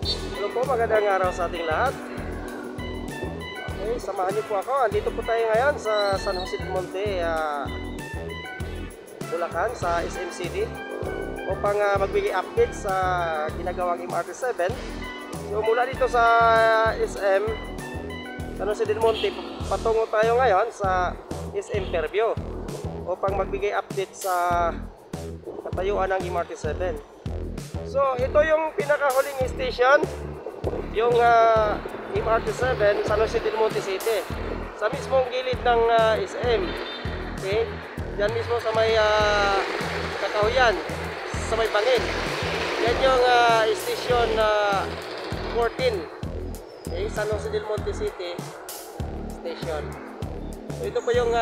Hello po, magandang araw sa ating lahat. Okay, samahan niyo po ako. Andito po tayo ngayon sa San Jose del Monte, Bulacan, sa SMCD upang magbigay update sa ginagawang MRT-7. So mula dito sa SM San Jose del Monte, patungo tayo ngayon sa SM Fairview upang magbigay update sa katayuan ng MRT-7. So ito yung pinakahuling station, yung MRT-7 San Jose del Monte City, sa mismong gilid ng SM. Okay? Yan mismo sa may Kakahuyan, sa may Bangin. Yan yung station 14. Okay? San Jose del Monte City Station. So ito po yung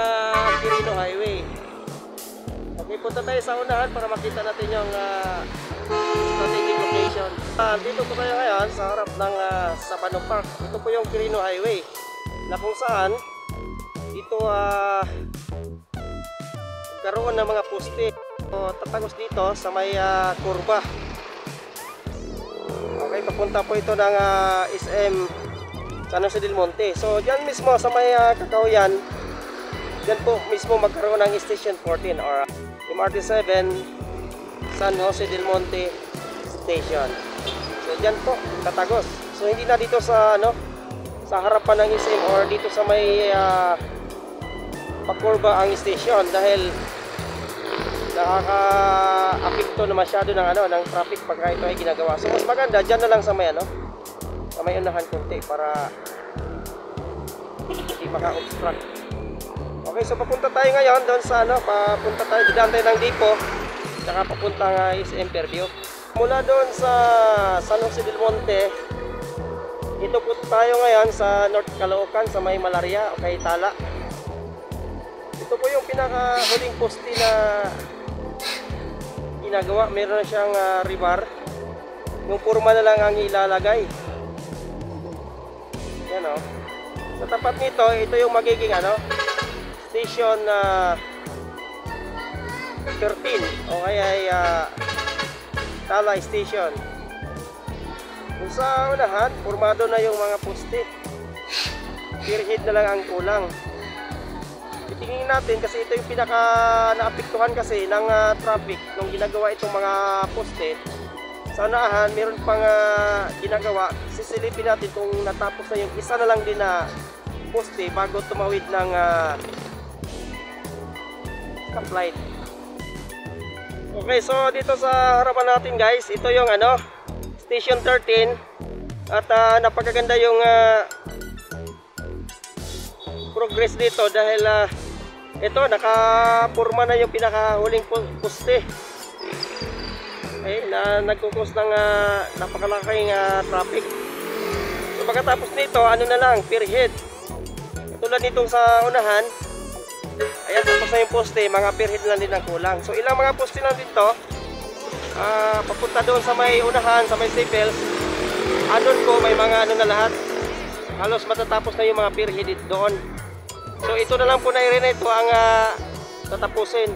Quirino Highway. Okay, punta tayo sa unahan para makita natin yung strategic location. Dito po tayo ngayon sa harap ng Sabano Park. Ito po yung Quirino Highway na kung saan dito karoon ng mga poste. So, tatagos dito sa may kurba. Okay, papunta po ito ng SM San Jose del Monte. So dyan mismo sa may Kakahuyan, dyan po mismo magkaroon ng Station 14 or MRT-7 San Jose del Monte Station. So dyan po tatagos. So hindi na dito sa sa harapan ng SM or dito sa may pakurba ang station dahil nakaka-apekto na masyado ng ng traffic pagka ito ay ginagawa. So mas maganda dyan na lang sa may sa may unahan konti para hindi maka-obstruct. Okay, so papunta tayo ngayon doon sa papunta tayo, didaan tayo ng Dipo saka papuntang SM Fairview. Mula doon sa San Jose del Monte, dito po tayo ngayon sa North Caloocan sa may Malaria o kay Tala. Ito po yung pinakahuling poste na ginagawa. Meron na siyang rebar. Yung purma na lang ang ilalagay. Yan o. Sa tapat nito, ito yung magiging Station 13 o kaya ay Tala Station. Kung sa unahan, formado na yung mga poste. Spearhead na lang ang kulang. Itingin natin kasi ito yung pinaka naapektuhan kasi ng traffic nung ginagawa itong mga poste. Sa unahan, meron pang ginagawa. Sisilipin natin kung natapos na yung isa na lang din na poste bago tumawid ng stoplight. Okay, so dito sa harapan natin guys, ito yung Station 13 at napakaganda yung progress dito dahil ito nakapurma na yung pinakahuling poste. Okay, na nagkukos ng napakalaking traffic. So pagkatapos nito, na lang, spearhead. Tulad nitong sa unahan, ayan, tapos na yung poste, mga spearhead lang din ang kulang. So ilang mga poste lang dito, papunta doon sa may unahan, sa may staples, anon ko, may mga na lahat. Halos matatapos na yung mga spearhead doon. So ito na lang po na area na ito ang tatapusin.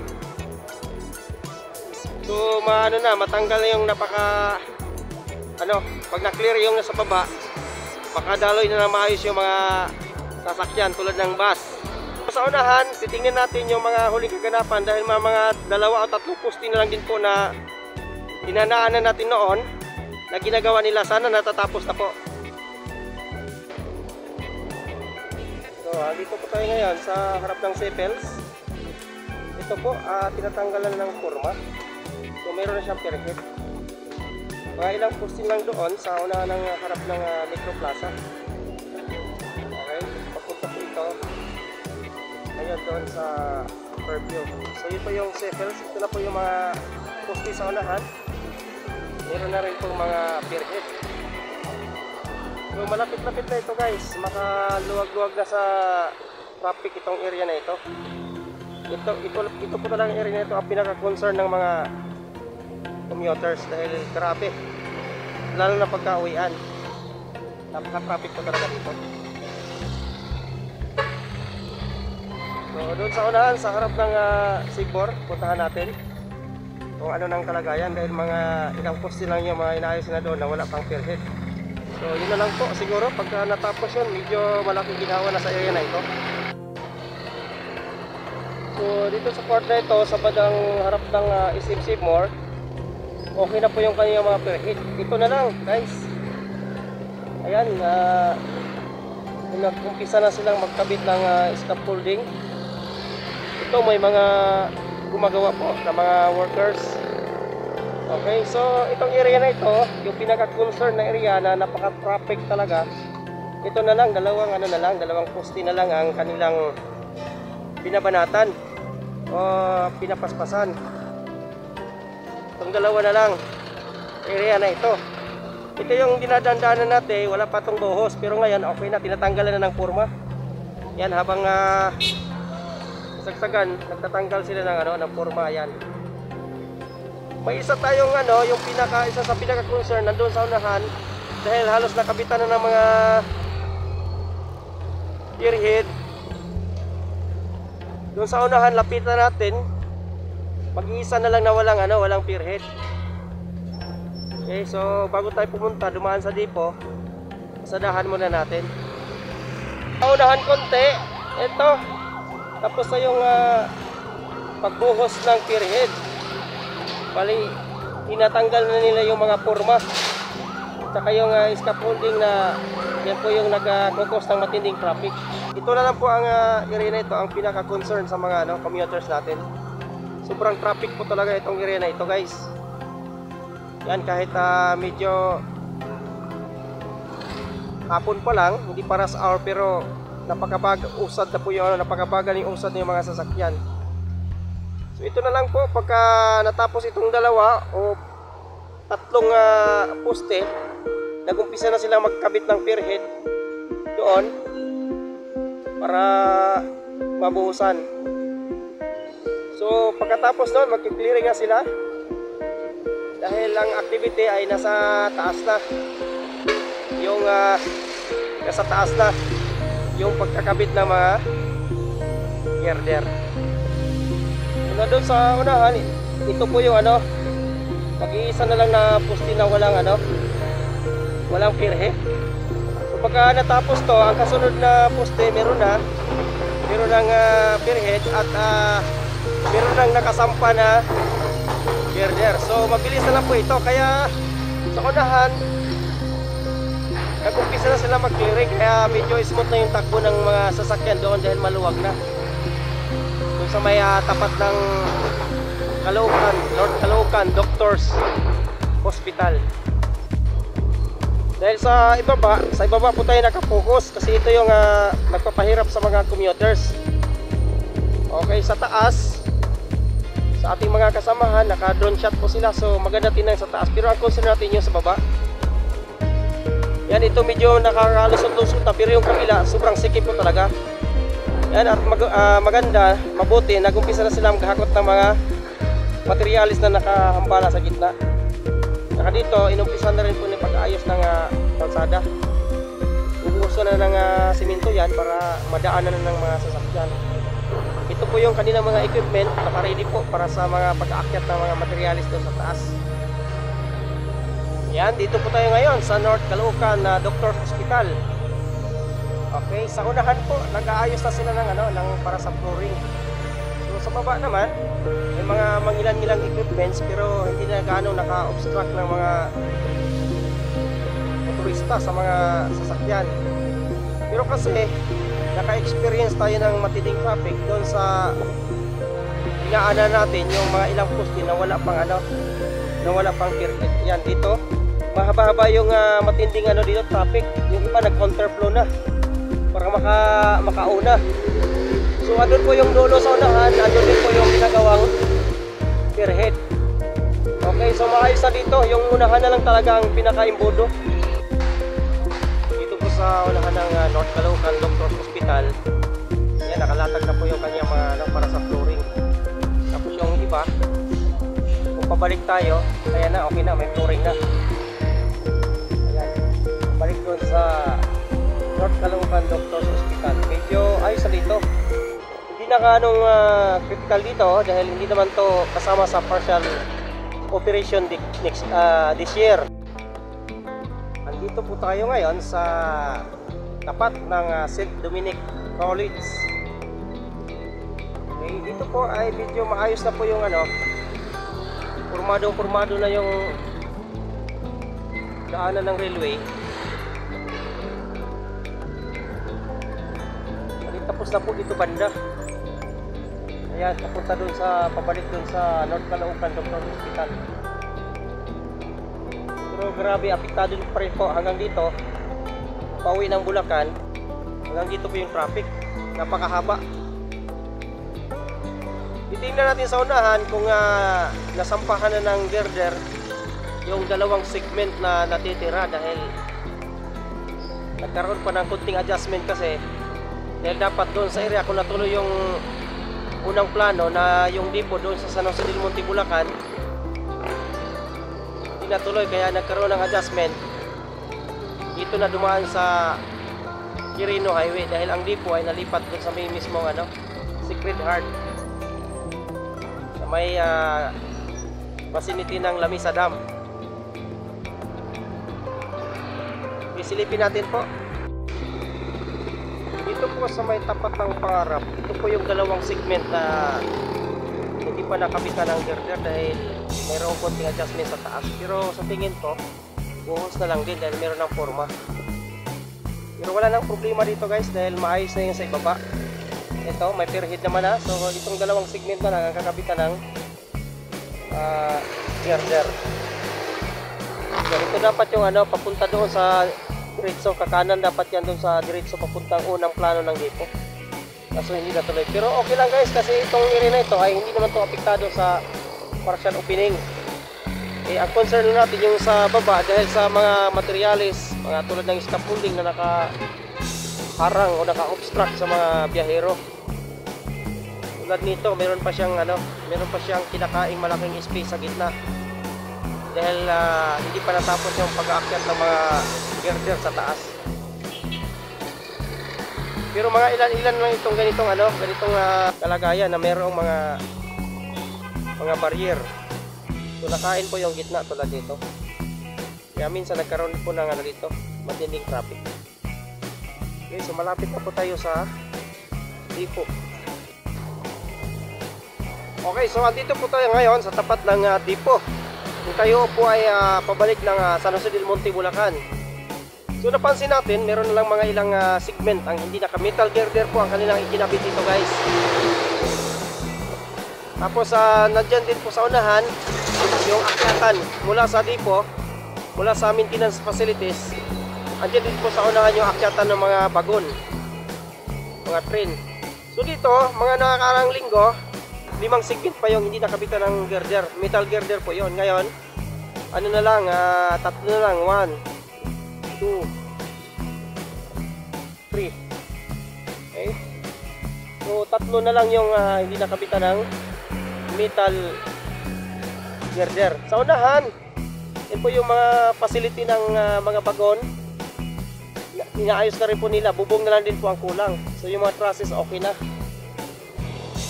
So matanggal na yung pag na-clear yung nasa baba, makadaloy na maayos yung mga sasakyan tulad ng bus. Sa unahan, titingnan natin yung mga huling kaganapan dahil mga 2 o 3 poste na lang din po na dinanaanan natin noon na ginagawa nila. Sana natatapos na po. So dito po tayo ngayon sa harap ng Sepels. Ito po, tinatanggalan ng forma. So meron na siyang spearhead. Mga ilang poste lang doon sa unahan ng harap ng Metro Plaza. Okay, papunta po ito ngayon doon sa Fairview. So yun po yung Sepels. Ito na po yung mga poste sa unahan. Meron na rin po mga spearhead. So malapit-lapit na ito guys. Makaluwag-luwag na sa traffic itong area na ito. Ito po talagang area na ito ang pinaka-concern ng mga commuters dahil grabe, lalo na pagka-uwian, napaka-traffic po talaga dito. So doon sa unahan, sa harap ng Sigbor, puntahan natin kung ano nang kalagayan dahil mga ilang poste lang yung mga inaayos na doon na wala pang spearhead. So yun na lang po siguro, pagka natapos yun, medyo malaking ginawa na sa area na ito. So dito sa part na ito, sa bandang harap ng SM Seymour, okay na po yung kanyang mga perhit. Ito na lang guys. Ayan, nag-umpisa na silang magkabit ng scaffolding. Ito may mga gumagawa po na mga workers. Okay, so itong area na ito, yung pinaka-concern na area na napaka-traffic talaga, ito na lang, dalawang poste na lang ang kanilang binabanatan o pinapaspasan. Itong dalawa na lang area na ito. Ito yung dinadandaanan natin, wala pa itong buhos, pero ngayon okay na, tinatanggalan na ng forma. Yan, habang sagsagan, nagtatanggal sila ng forma. Yan. May isa tayong isa sa pinaka-concern nandoon sa unahan, dahil halos nakabitan na ng mga spearhead. Doon sa unahan, lapitan natin, mag-iisa na lang na walang spearhead. Okay, so bago tayo pumunta, dumaan sa depo, pasadahan muna natin. Sa unahan konti, ito, tapos na yung pagbuhos ng spearhead. Bali, tinatanggal na nila yung mga forma. Saka yung scaffolding na yan po yung nag-cause ng matinding traffic. Ito na lang po ang area na ito, ang pinaka-concern sa mga commuters natin. Sobrang traffic po talaga itong area na ito guys. Yan, kahit medyo hapon pa lang, hindi para sa hour, pero usad na po yung napakabagal yung usad ng mga sasakyan. So ito na lang po, pagka natapos itong dalawa o tatlong poste, nag-umpisa na silang magkabit ng spearhead doon para mabuhusan. So pagkatapos noon, magki-clearing na sila dahil ang activity ay nasa taas na. Yung nasa taas na yung pagkakabit ng mga girder. Doon sa unahan, ito po yung mag-iisa na lang na poste na walang spearhead. So pagka natapos to, ang kasunod na poste meron ng spearhead at meron ng nakasampa na girder. So mabilis na lang po ito, kaya sa unahan nag-umpisa na sila mag-clearing, kaya medyo smooth na yung takbo ng mga sasakyan doon dahil maluwag na. Sa may tapat ng Caloocan, North Caloocan Doctors Hospital. Dahil sa ibaba po tayo nakapokus kasi ito yung nagpapahirap sa mga commuters. Okay, sa taas, sa ating mga kasamahan, naka-drone shot po sila, so maganda tinang sa taas. Pero ang concern natin yung sa baba. Yan, ito medyo nakakalusot-lusot na, pero yung kabila, sobrang sikip po talaga. Yan, at maganda, mabuti, nag-umpisa na sila maghakot ng mga materialis na nakahambala sa gitna. Saka dito, inumpisa na rin po ng pag-ayos ng kalsada. Ubuso na ng simento yan para madaanan na ng mga sasakyan. Ito po yung kanilang mga equipment, naka-ready po para sa mga pag-aakyat ng mga materialis doon sa taas. Yan, dito po tayo ngayon sa North Caloocan Doctors Hospital. Okay, sa unahan po, nag-aayos na sila ng para sa flooring. So sa baba naman, may mga mangilan-ilang equipments, pero hindi na gaano naka-obstruct ng mga motorista sa mga sasakyan. Pero kasi naka-experience tayo ng matinding traffic doon sa inaanan natin yung mga ilang poste na wala pang permit. Yan, dito mahaba-haba yung matinding dito traffic. Yung iba nag-counterflow na para makauna. So andun po yung dulo sa unahan, andun din po yung ginagawang spearhead. Okay, so maayos na dito. Yung unahan na lang talaga ang pinaka-imbudo. Dito po sa unahan ng North Caloocan Doctors Hospital. Yan, nakalatag na po yung kanyang mga para sa flooring. Tapos yung iba, kung pabalik tayo, ayan na, okay na, may flooring na. Ayan, balik doon sa North Caloocan Doctors Hospital. Medyo ayos na dito. Hindi na ganong critical dito dahil hindi naman to kasama sa partial operation this year. dito po tayo ngayon sa tapat ng St. Dominic College. Okay, dito po ay medyo maayos na po yung pormado na yung daanan ng railway. Tapos na po dito banda. Ayan, papunta dun sa, pabalik dun sa North Caloocan Doctor Hospital. Pero grabe, apektado pa rin po hanggang dito. Pauwi ng Bulacan, hanggang dito po yung traffic. Napakahaba. Titingnan natin sa unahan kung nasampahan na ng girder yung dalawang segment na natitira dahil nagkaroon pa ng kunting adjustment kasi dahil dapat doon sa area kung natuloy yung unang plano na yung depot doon sa San Jose del Monte, Bulacan, hindi natuloy kaya nagkaroon ng adjustment dito na dumaan sa Quirino Highway dahil ang depot ay nalipat doon sa may mismong Sacred Heart sa may vicinity ng Lamisa Dam. Isilipin natin po. Dito po sa may tapat ng Pangarap, ito po yung dalawang segment na hindi pa nakabitan ng girder dahil mayroong konting adjustment sa taas. Pero sa tingin ko, buhos na lang din dahil mayroon ng forma. Pero wala nang problema dito guys dahil maayos na yung sa ibaba. Ito, may pierhead naman na. So itong dalawang segment na lang ang kakabitan ng girder. So ito dapat yung papunta doon sa diretso, kakanan dapat yan doon sa diretso papuntang unang plano ng depo. Kaso hindi natuloy. Pero okay lang guys kasi itong area na ito ay hindi naman ito apektado sa partial opening. Ang concern natin yung sa baba dahil sa mga materialis, mga tulad ng scaffolding na nakaharang o naka-obstruct sa mga biyahero. Tulad nito, meron pa siyang kinakaing malaking space sa gitna. Dahil hindi pa natapos yung pag-aakyat ng mga girder sa taas. Pero mga ilan lang itong ganitong kalagayan na mayroong mga barrier. So nakain po yung gitna tulad dito. Kaya minsan nagkaroon po ng dito, matinding traffic. Okay, so malapit na po tayo sa depot. Okay, so andito po tayo ngayon sa tapat ng depot. Kung kayo po ay pabalik ng San Jose del Monte, Bulacan. So napansin natin, meron lang mga ilang segment ang hindi naka-metal girder po ang kanilang ikinabit dito guys. Tapos nandyan din po sa unahan yung akyatan mula sa depot, mula sa maintenance facilities. Andyan din po sa unahan yung akyatan ng mga bagon, mga train. So dito, mga nakakarang linggo, 5 segment pa yung hindi nakabitan ng girder, metal girder po yon. Ngayon, na lang, 3 na lang, 1, 2, 3. Okay? So 3 na lang yung hindi nakabitan ng metal girder. Sa unahan, yun po yung mga facility ng mga bagon. Inaayos na rin po nila, bubong na lang din po ang kulang. So yung mga trusses okay na.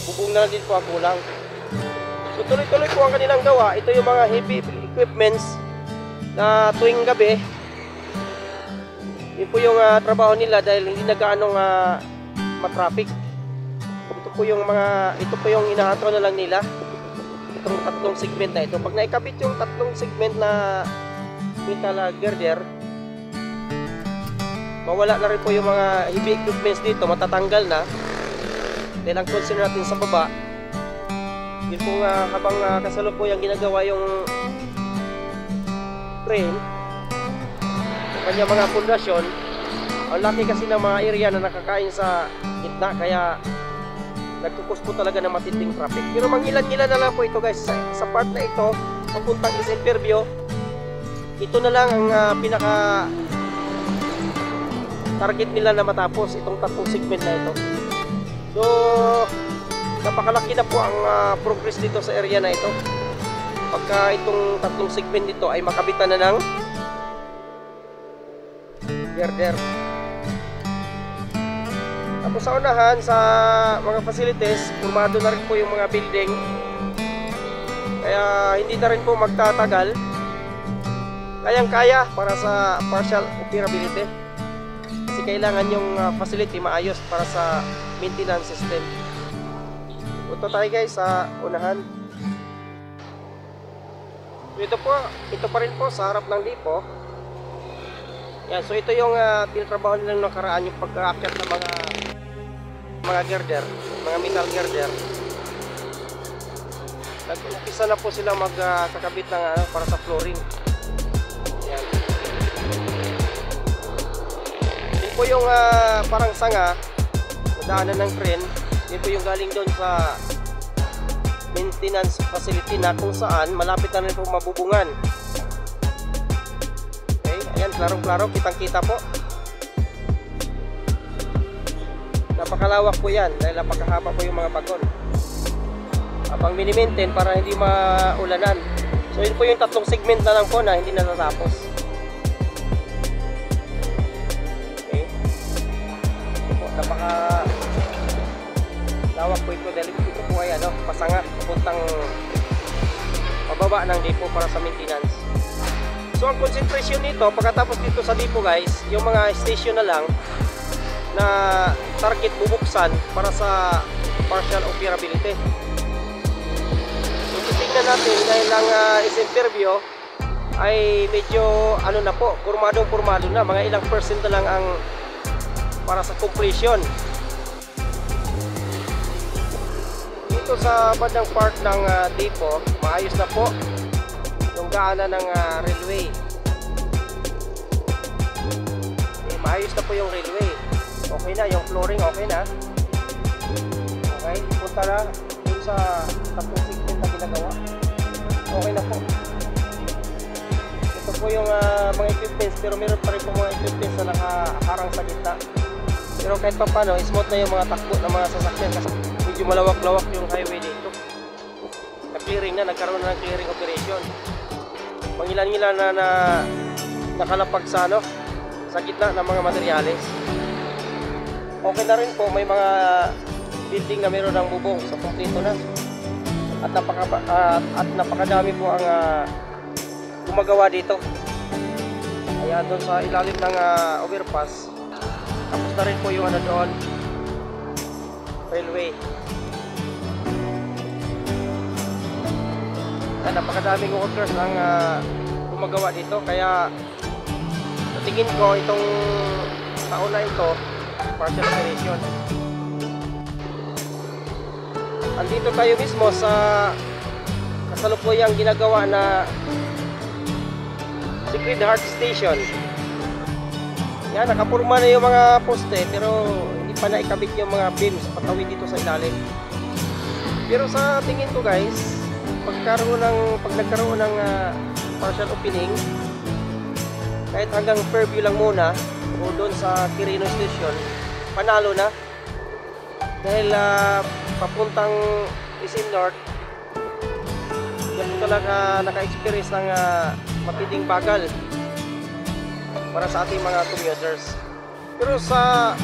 Bubong na lang din po ang kulang. So tuloy-tuloy po ang kanilang gawa. Ito yung mga heavy equipments na tuwing gabi yun po yung trabaho nila dahil hindi na gaanong matraffic. Ito po yung inahatro na lang nila. Itong 3 segment na ito. Pag naikabit yung 3 segment na metal girder, mawala na rin po yung mga heavy equipments dito, matatanggal na. Dahil ang concern natin sa baba, yun po habang kasalukuyang ginagawa yung train, yung kanya mga pundasyon, ang laki kasi ng mga area na nakakain sa gitna, kaya nagkukos po talaga ng matinding traffic. Pero mangilan-ngilan na lang po ito guys, sa part na ito, papuntang Interview, ito na lang ang pinaka target nila na matapos, itong 3 segment na ito. So napakalaki na po ang progress dito sa area na ito pagka itong 3 segment dito ay makabitan na ng girder. Tapos sa unahan, sa mga facilities, formado na rin po yung mga building, kaya hindi na rin po magtatagal kayang-kaya para sa partial operability. Kasi kailangan yung facility maayos para sa maintenance system. Punta tayo guys sa unahan. Ito pa rin po sa harap ng depo. Yan, so ito yung tinatrabaho nilang nakaraan, yung pagkaakyat ng mga girder, mga metal girder. Nag-umpisa na po silang magkakabit ng para sa flooring. Yan. Yun po yung parang sanga, nadaanan ng crane. Yun po yung galing doon sa maintenance facility na kung saan malapit na rin po mabubungan. Okay, ayan, klarong-klaro, kitang-kita po. Napakalawak po yan dahil napakahaba po yung mga bagon. Habang mini-maintain para hindi maulanan. So yun po yung tatlong segment na lang po na hindi natatapos. Okay. Ito po, lawak po ito dahil ito po ay pasanga papuntang pababa ng depo para sa maintenance. So ang concentration nito pagkatapos dito sa depo guys, yung mga station na lang na target bubuksan para sa partial operability. Tingnan natin dahil ang SM Fairview ay medyo na po, kurmado na, mga ilang percent na lang ang para sa completion. Dito sa bandang part ng depo, maayos na po yung daanan ng railway. Maayos na po yung railway. Okay na, yung flooring okay na. Okay, punta na dun sa tatlong segment na ginagawa. Okay na po. Ito po yung mga equipments, pero meron pa rin po mga equipments na nakaharang sa gitna. Pero kahit pa paano, smooth na yung mga takbo ng mga sasakyan kasi medyo malawak-lawak yung highway dito. Na-clearing na, nagkaroon na ng clearing operation. Pangilan-ngilan na nakalapag sa sa gitna ng mga materyales. Okay na rin po, may mga building na meron ng bubong, so kompleto na. At napakadami po ang gumagawa dito. Kaya doon sa ilalim ng overpass, tapos na rin po yung doon, railway. Ay, napakadaming workers ang gumagawa dito. Kaya sa tingin ko itong taon na ito, partial operation. Andito tayo mismo sa kasalukuyang ginagawa na Sacred Heart Station. Yan, nakapurma na yung mga poste pero hindi pa naikabit yung mga beams patawid dito sa ilalim. Pero sa tingin ko guys, pag nagkaroon ng partial opening, kahit hanggang Fairview lang muna o doon sa Quirino Station, panalo na. Dahil papuntang SM North, yan po talaga naka-experience ng matinding bagal para sa ating mga commuters. Pero sa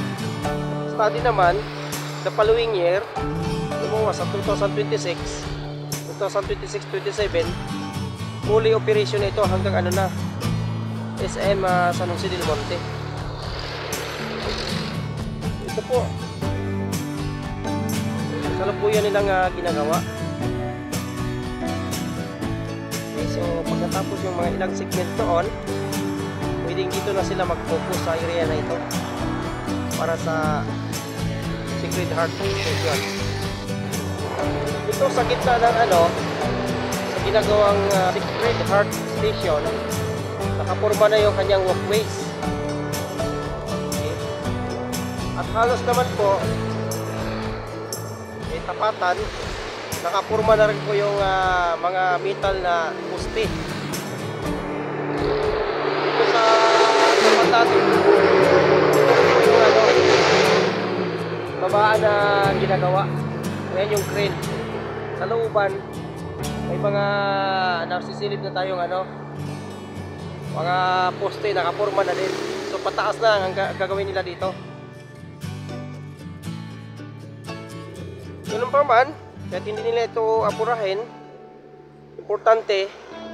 study naman, the following year, sa 2026-27, fully operation ito hanggang SM San Jose del Monte. Ito po, kasalukuyan nilang ginagawa. Okay, so pagkatapos yung mga ilang segment doon, pwedeng dito na sila mag-focus sa area na ito para sa Sacred Heart Station. Ito sa gitna ng sa ginagawang Sacred Heart Station, nakapurma na yung kanyang walkways. Okay. At halos naman po tapatan, nakapurma na rin po yung mga metal na poste. Ito sa tapatan, yung babaan na ginagawa. Ngayon yung crane. Sa looban, may mga nasisilip na tayong mga poste, nakapurma na din. So pataas na ang gagawin nila dito. Ganun pa man, kahit hindi nila ito apurahin, importante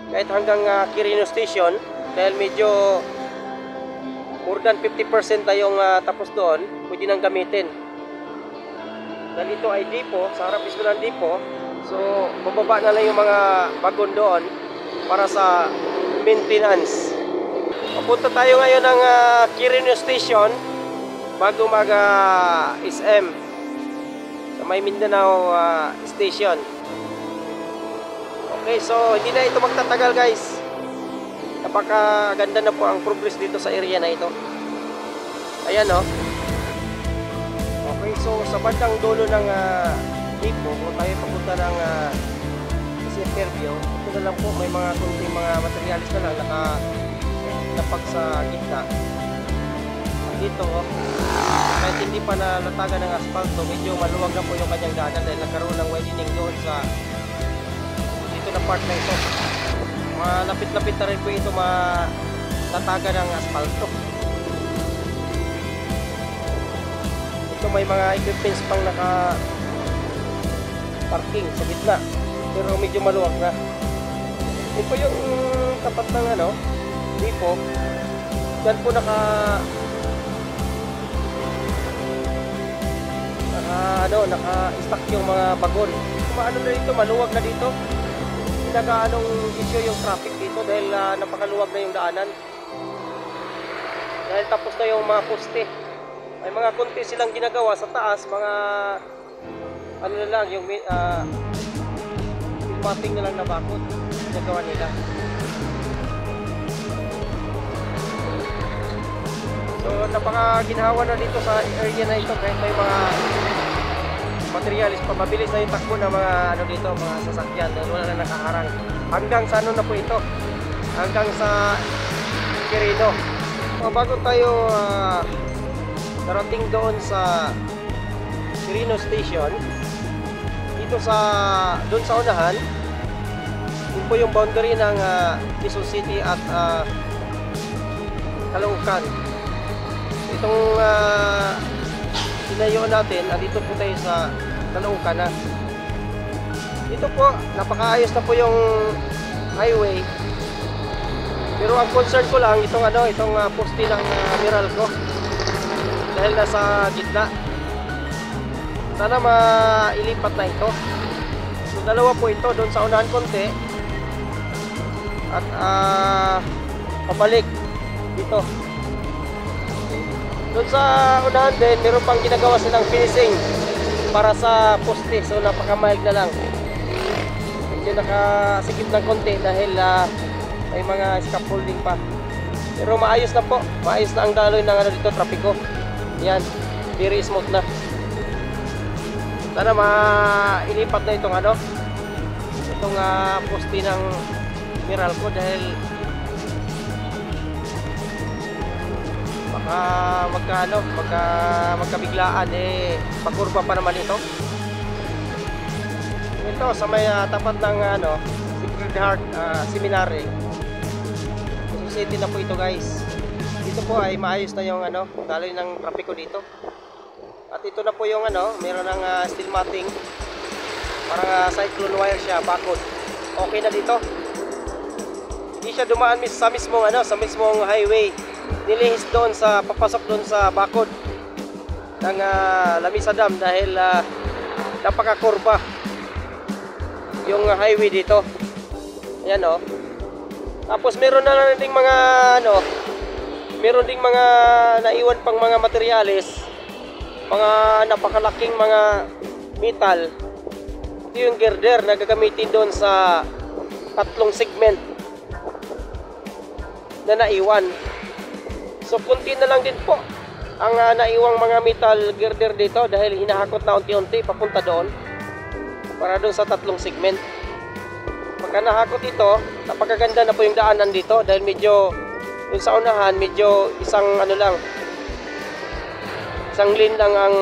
kahit hanggang Quirino Station, dahil medyo more than 50% na yung tapos doon, pwede nang gamitin. Dahil ito ay depo, sa harap mismo ng depo, so bababa na lang yung mga bagon doon para sa maintenance. Papunta tayo ngayon ng Quirino Station bago mag SM sa may Mindanao Station. Okay, so hindi na ito magtatagal guys. Napakaganda na po ang progress dito sa area na ito. Ayan o. Okay, so sa bandang dulo ng depo, kung tayo papunta ng Fairview, ito na lang po, may mga kunting mga materialis na lang nakapag sa gitna. Dito, kahit hindi pa nalatagan ng asfalto, medyo maluwag na po yung kanyang daanan dahil nagkaroon ng widening doon sa dito na part na ito. Malapit-lapit na rin po ito matataga ng asfalto. Ito may mga equipments pang naka parking sa gitna, pero medyo maluwag na. Ito yung tapat ng depo. Diyan po naka-stack yung mga bagon. Maano na dito, maluwag na dito. Nagaanong issue yung traffic dito dahil napakaluwag na yung daanan. Dahil tapos na yung mga poste. May mga konti silang ginagawa sa taas, mga ano na lang, yung filmating na lang na bakod ginagawa nila. So napakaginhawa na dito sa area na ito kahit may mga materialis pa, mabilis na yung takbo ng mga dito, mga sasakyan dahil wala na nakaharang. Hanggang sa na po ito? Hanggang sa Quirino. Bago tayo darating doon sa Quirino Station, dito doon sa unahan, yun po yung boundary ng Quezon City at Caloocan. Itong tinayo natin, dito po tayo sa Caloocan na. Dito po, napakaayos na po yung highway. Pero ang concern ko lang, itong poste ng Meralco. Dahil nasa gitna. Sana mailipat na ito. So dalawa po ito, doon sa unahan konti. At pabalik dito. Doon sa unahan din, meron pang ginagawa silang finishing para sa poste. So napaka-mild na lang. Medyo nakasikip ng konti dahil may mga scaffolding pa. Pero maayos na po. Maayos na ang daloy ng dito, trapiko. Yan, very smooth na. Sana mailipat na itong itong poste ng Meralco dahil baka magkabiglaan pakurba pa naman ito. Ito sa may tapat ng Sacred Heart Seminary. Quezon City na po ito guys. Dito po ay maayos na yung daloy ng trapiko dito. At ito na po yung meron ng steel matting. Parang cyclone wire siya, bakod. Okay na dito. Hindi siya dumaan sa mismong sa mismong highway. Nilihis doon papasok doon sa bakod ng Lamisa Dam dahil napakakurba yung highway dito. Ayan o. Tapos meron na rin ding mga meron ding mga naiwan pang mga materyales, mga napakalaking mga metal. Ito yung girder na gagamitin doon sa 3 segment na naiwan. So kunti na lang din po ang naiwang mga metal girder dito dahil hinahakot na unti-unti papunta doon para doon sa 3 segment. Pagka nahakot ito, napakaganda na po yung daanan dito dahil medyo yung sa unahan, medyo isang lane lang ang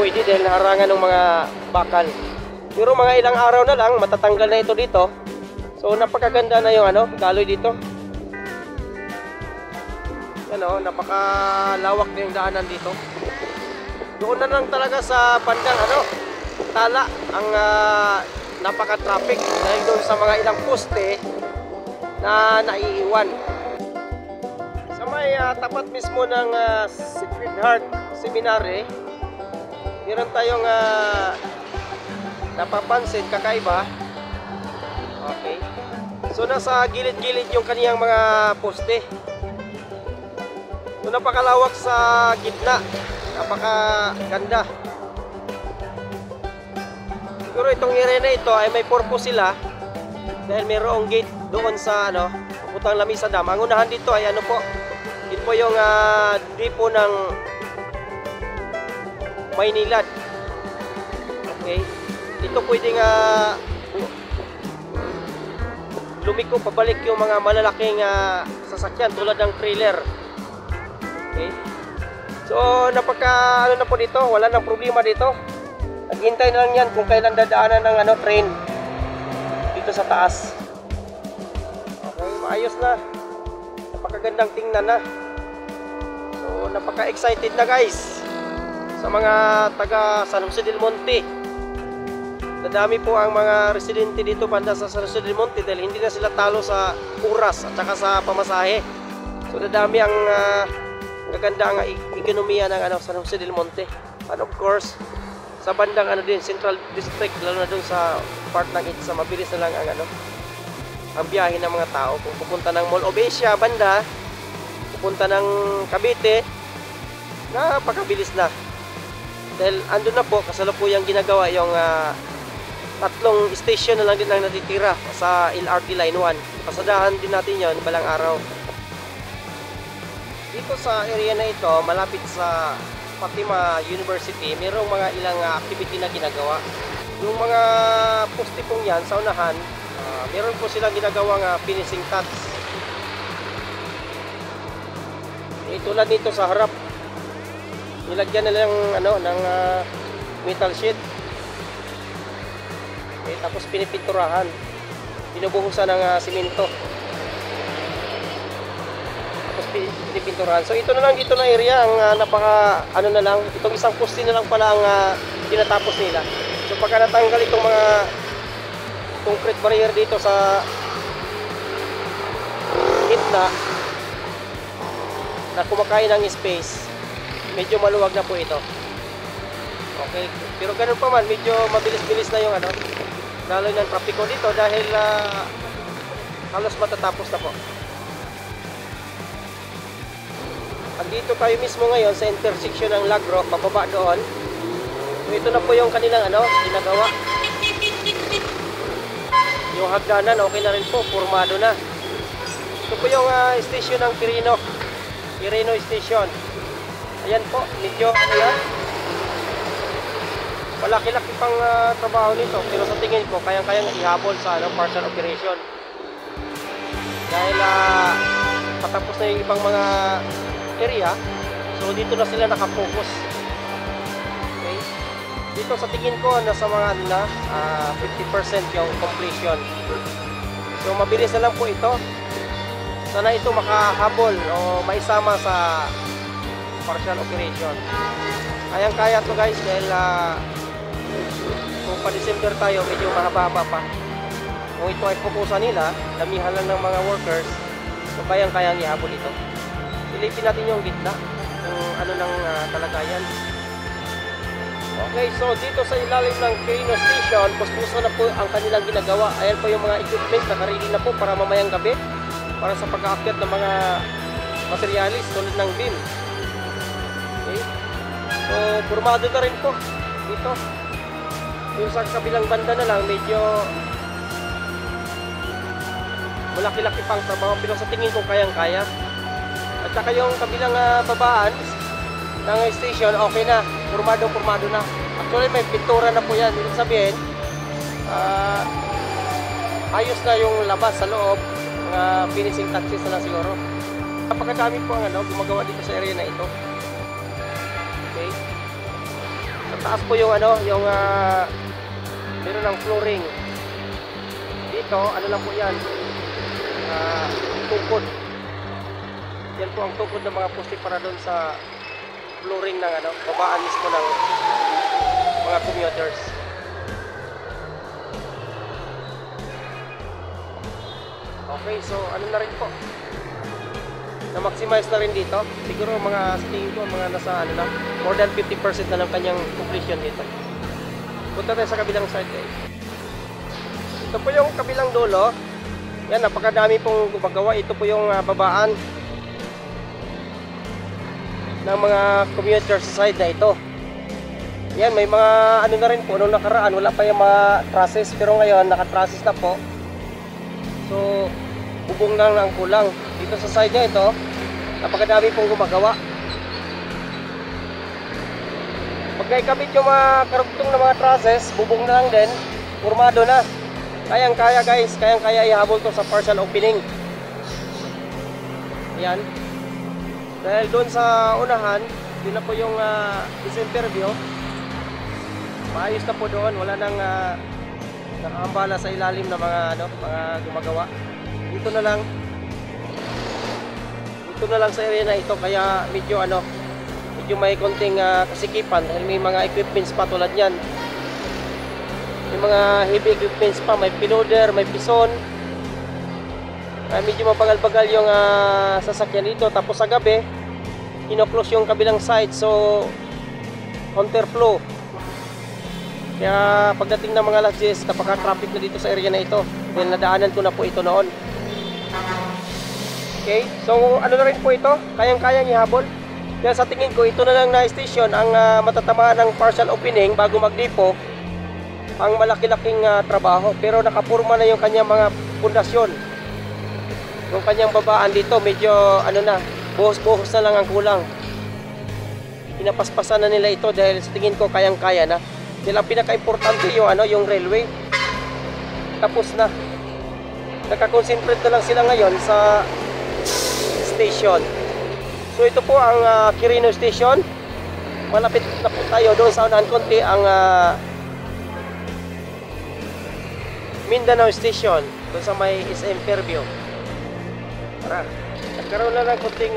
pwede dahil naharangan ng mga bakal. Pero mga ilang araw na lang matatanggal na ito dito. So napakaganda na yung daloy dito. Napakalawak na yung daanan dito. Doon na lang talaga sa bandang Tala ang napaka-traffic dahil doon sa mga ilang poste na naiiwan. Sa may tapat mismo ng Sacred Heart Seminary, meron tayong napapansin kakaiba. Okay. So nasa gilid-gilid yung kaniyang mga poste. So napakalawak sa gitna. Napakaganda. Siguro itong area na ito ay may purpose sila dahil mayroong gate doon sa papuntang Lamisa Dam. Ang unahan dito ay po, yun po yung depo ng Maynilad. Okay. Dito pwedeng lumiko pabalik yung mga malalaking sasakyan tulad ng trailer. Okay. So napaka na po dito, wala nang problema dito. Naghintay na lang yan kung kailan dadaanan ng train dito sa taas. Okay, maayos na. Napakagandang tingnan na. So napaka-excited na guys sa mga taga San Jose del Monte. Nadami po ang mga residente dito banda sa San Jose del Monte dahil hindi na sila talo sa oras at saka sa pamasahe. So nadami ang gaganda ang ekonomiya ng San Jose del Monte. And of course, sa bandang din, Central District, lalo na dun sa part ng Itza, mabilis na lang ang biyahe ng mga tao. Kung pupunta ng Mall of Asia banda, pupunta ng Cavite, napakabilis na. Dahil andun na po, kasalukuyang ginagawa yung tatlong station na lang din ang natitira sa LRT Line 1. Pasadahan din natin yon balang araw. Dito sa area na ito, malapit sa Fatima University, mayroong mga ilang activity na ginagawa. Yung mga poste pong yan sa unahan, meron po silang ginagawang finishing touch. Tulad nito sa harap, nilagyan na lang ng metal sheet. Okay, tapos pinipinturahan, binubuhusan ng simento. Pinipinturahan. So ito na lang dito na area ang napaka na lang, itong isang poste na lang pala ang tinatapos nila. So pagka natanggal itong mga concrete barrier dito sa gitna na kumakain ng space, medyo maluwag na po ito. Okay, pero ganun pa man, medyo mabilis-bilis na yung lalo ng trapiko dito dahil halos matatapos na po. Andito tayo mismo ngayon sa intersection ng Lagro, pababa doon. So ito na po yung kanilang ginagawa. Yung hagdanan okay na rin po, formado na. Ito po yung station ng Quirino Station. Ayan po, medyo yan. Malaki-laki pang trabaho nito, pero sa tingin ko kayang-kayang ihabol sa partial operation. Dahil patapos na yung ibang mga area, so dito na sila nakafocus. Okay, dito sa tingin ko nasa mga 50% yung completion. So mabilis na lang po ito. Sana ito makahabol o maisama sa partial operation. Kayang-kaya to guys dahil kung pa December tayo, medyo mahaba-haba pa. Kung ito ay fokusan nila, damihan lang ng mga workers, so kayang-kayang ihabol ito. Silipin natin yung gitna, kung ng kalagayan. Okay, so dito sa ilalim ng Quirino Station, puspuso na po ang kanilang ginagawa. Ayan po yung mga equipment, nakaready na po para mamayang gabi, para sa pag-aakyat ng mga materialis tulad ng beam. Okay, so formado na rin po dito. Yung sa kabilang banda na lang, medyo malaki-laki pang trabaho, pero sa tingin ko kayang-kaya. At saka yung kabilang babaan ng station, okay na, formado na. Actually may pintura na po yan, ibig sabihin ayos na yung labas sa loob, finishing touches na lang siguro. Napakadami po ang gumagawa dito sa area na ito. Okay, sa taas po yung yung meron ng flooring dito, lang po yan, tukod. Yan po ang tukod ng mga poste para doon sa flooring ng babaan mismo ng mga commuters. Okay, so ano na rin po, na-maximize na rin dito. Siguro mga sa tingin ko, mga nasa ano na, more than 50% na ng kanyang completion dito. Punta tayo sa kabilang side guys. Ito po yung kabilang dulo. Yan, napakadami pong gumagawa. Ito po yung babaan ng mga commuter sa side na ito. Yan, may mga ano na rin po. Noong nakaraan, wala pa yung mga trusses. Pero ngayon, naka-trusses na po. So, bubong lang ang kulang. Dito sa side niya ito, napakadami pong gumagawa. Pag naikabit yung mga karugtong na mga trusses, bubong na lang din, formado na. Kayang-kaya guys, kayang-kaya ihabol to sa partial opening. Yan. Dahil doon sa unahan, yun na po yung December view. Maayos na po doon, wala nang nakahambala sa ilalim ng mga mga gumagawa. Dito na lang sa area na ito, kaya medyo medyo may konting kasikipan dahil may mga equipments pa tulad niyan. May mga heavy equipments pa, may piloder, may pison. Medyo mabagal-bagal yung sasakyan dito. Tapos sa gabi, ino-close yung kabilang side, so counterflow. Kaya pagdating ng mga alas 10, napaka-traffic na dito sa area na ito. Dahil nadaanan ko na po ito noon. Okay, so ano na rin po ito, kayang-kayang ihabol. Kaya sa tingin ko, ito na lang na station ang matatamaan ng partial opening bago magdipo ang malaki-laking trabaho. Pero nakapurma na yung kanyang mga pundasyon. Yung kanyang babaan dito, medyo na, buhos-buhos na lang ang kulang. Pinapaspasan na nila ito dahil sa tingin ko kayang-kaya na. Dahil ang pinaka-importante yung yung railway. Tapos na. Nakakonsentrate na lang sila ngayon sa station. So ito po ang Quirino Station. Malapit na po tayo doon sa unahan konti ang Mindanao Station, doon sa may SM Fairview. Tara, nagkaroon na ng konting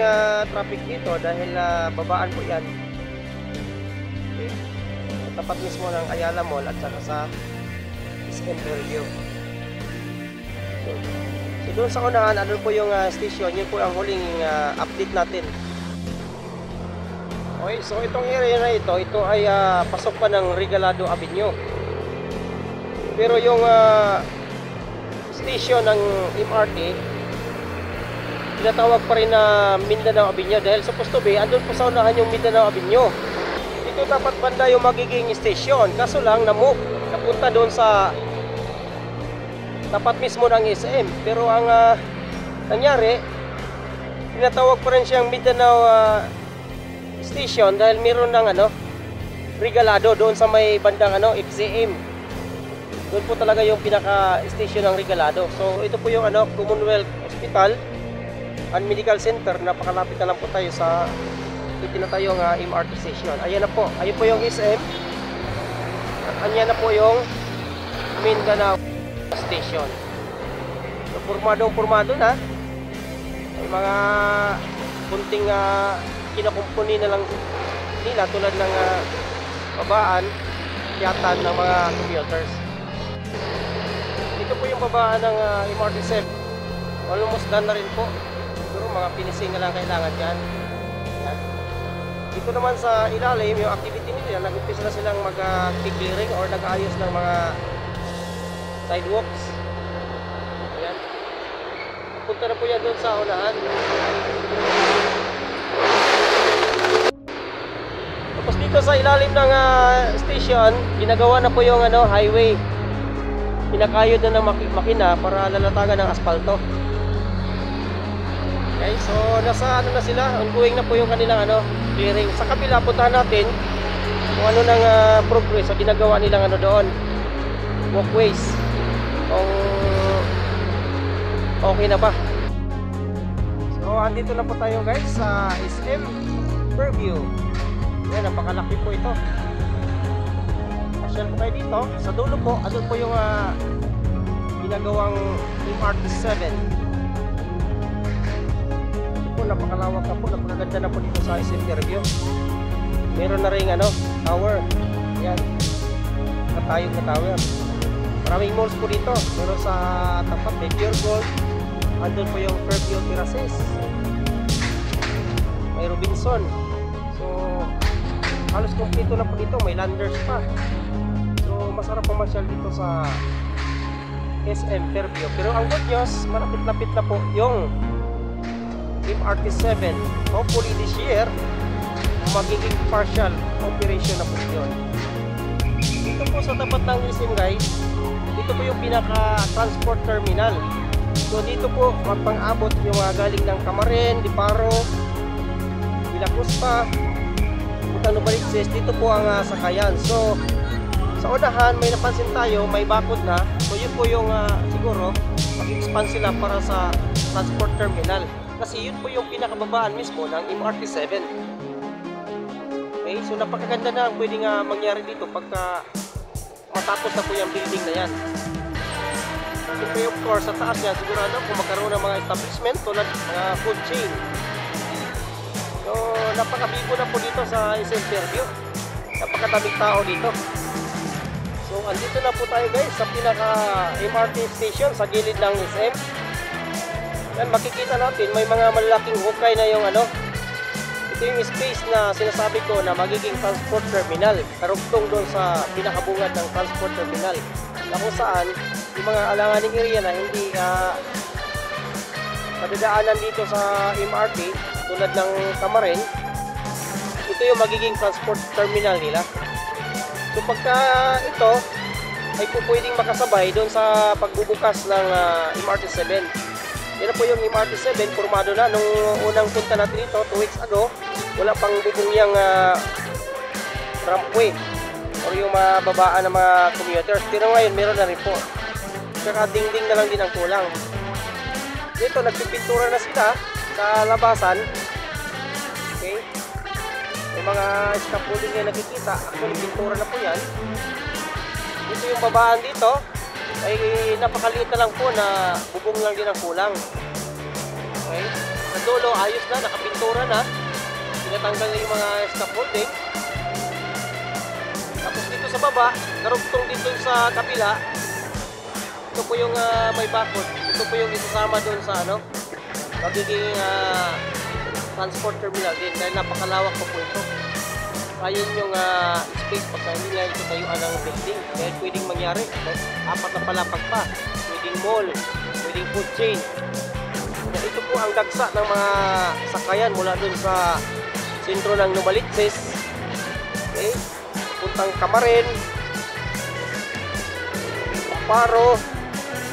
traffic dito dahil babaan po yan. Okay. Tapat mismo ng Ayala Mall at saka sa SM Fairview. So doon sa unahan, ano po yung station, yun po ang huling update natin. Okay, so itong area na ito ay pasok pa ng Regalado Avenue. Pero yung station ng MRT, tinatawag pa rin na Mindanao Avenue dahil supposed to be, andun po sa unahan yung Mindanao Avenue. Ito dapat banda yung magiging station, kaso lang na-move, napunta doon sa tapat mismo ng SM. Pero ang nangyari, tinatawag pa rin siyang Mindanao Station dahil meron ng Regalado doon sa may bandang FCM. Doon po talaga yung pinaka-station ng Regalado. So ito po yung Commonwealth Hospital and Medical Center. Napakalapit na lang po tayo sa itinatayong MRT station. Ayan na po. Ayun po yung SM. At ayan na po yung Mindanao Station. So pormado na. May mga kunting kinakumpuni na lang nila tulad ng babaan, tiyatan ng mga commuters. Ito po yung babaan ng MRT7. Almost done na rin po. Siguro mga finishing na lang kailangan dyan. Yan. Dito naman sa ilalim, yung activity nila, nag-umpisa na silang mag-clearing or nag-ayos ng mga sidewalks. Ayan. Punta na po yan doon sa unahan. Tapos dito sa ilalim ng station, ginagawa na po yung highway. Pinakayod na ng makina para lalatagan ng asfalto. Okay, so nasa na sila, ongoing na po yung kanilang clearing. Sa kabila, puntahan natin kung ano nang progress sa ginagawa nilang doon, walkways. Kung okay na ba. So andito na po tayo guys sa SM Fairview. Yan, napakalaki po ito. Pasyal po kayo dito. Sa dulo po, andun po yung ginagawang MRT7. Ito po, napakalawak na po. Napakaganda na po dito sa SM Fairview. Meron na ring tower. Yan. Nakatayog na tower. Maraming malls po dito. Pero sa tapat may Pure Gold, andun po yung Fairview Terraces, may Robinson. So halos kompleto na po dito, may Landers pa. So masarap pumasyal dito sa SM Fairview. Pero ang good news, malapit-lapit na po yung MRT7. Hopefully this year magiging partial operation na po yun. Dito po sa tapat ng SM guys, dito po yung pinaka transport terminal. So dito po magpang-abot yung mga galing ng Camaren, Diparo, Villa Costa, Punta Novaliches. Dito po ang sakayan. So sa unahan may napansin tayo, may bakod na. So yun po yung siguro mag-expand sila para sa transport terminal. Kasi yun po yung pinakababaan mismo ng MRT7. Okay, so napakaganda na ang pwedeng mangyari dito pagka matapos na po yung building na yan. Siyempre of course sa taas niya sigurado kung magkaroon ng mga establishment tulad mga food chain. So napakabigo na po dito sa SM Fairview. Napakadaming tao dito. So andito na po tayo guys sa pinaka MRT station sa gilid ng SM. Yan, makikita natin may mga malalaking hukay na yung ano. Ito yung space na sinasabi ko na magiging transport terminal. Karugtong doon sa pinakabungad ng transport terminal. Na kung saan yung mga alanganing area na hindi nadadaanan dito sa MRT tulad ng Camaren, ito yung magiging transport terminal nila. So pagka ito ay po pwedeng makasabay doon sa pagbubukas ng MRT7. Yan po yung MRT7, formado na nung unang punta natin dito 2 weeks ago. Wala pang bubungyang rampway or yung mababaan ng mga commuters. Pero ngayon meron na rin po. Saka dingding na lang din ang kulang. Dito nagpipintura na sila sa labasan. Okay, may mga scaffolding na nakikita. Actually pintura na po yan. Dito yung babaan dito ay napakaliit na lang po na bubong lang din ang kulang. Okay, sa dulo ayos na, nakapintura na, tinatanggal na yung mga scaffolding. Tapos dito sa baba, karugtong dito sa kabila, ito po yung may bakod. Ito po yung isasama doon sa ano, magiging transport terminal din dahil napakalawak po po ito. Kaya yung space pagka hindi nga ito tayuan ng building. Kaya pwedeng mangyari. Apat na palapag pa. Pwedeng mall. Pwedeng food chain. Ito po ang dagsa ng mga sakayan mula dun sa sentro ng Novaliches. Okay. Puntang Camaren. Paro.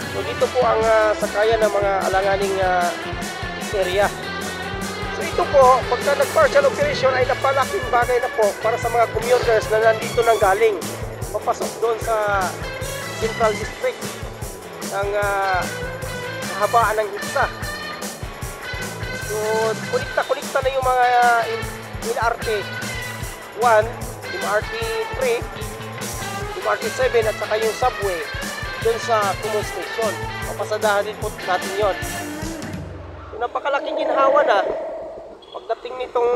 So dito po ang sakayan ng mga alanganing area. So ito po, pagka nag-partial operation ay napalaking bagay na po para sa mga commuters na nandito nang galing. Papasok doon sa Central District ng kahabaan ng Higsa. So kulikta-kulikta na yung mga MRT 1, MRT 3, MRT 7 at saka yung subway doon sa Common Station. Papasadahan din po natin yun. So napakalaking ginhawa na. Pagdating nitong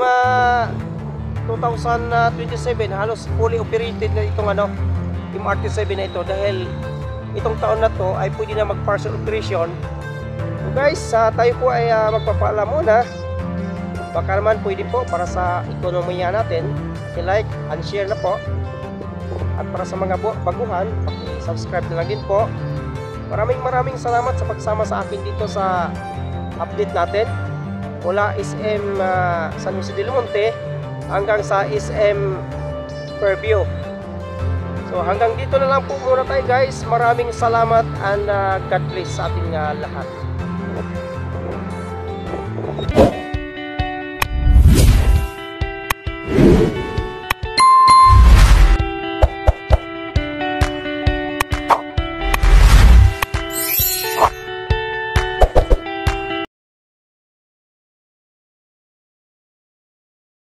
2027, halos fully operated na itong MRT7 na ito dahil itong taon na to ay pwede na mag-partial operation. So guys, tayo po ay magpapaalam muna. Baka naman pwede po para sa ekonomiya natin, i-like and share na po. At para sa mga baguhan, paki-subscribe na lang din po. Maraming salamat sa pagsama sa akin dito sa update natin. Mula SM San Jose del Monte hanggang sa SM Fairview. So hanggang dito na lang po muna tayo guys. Maraming salamat and God bless sa ating lahat.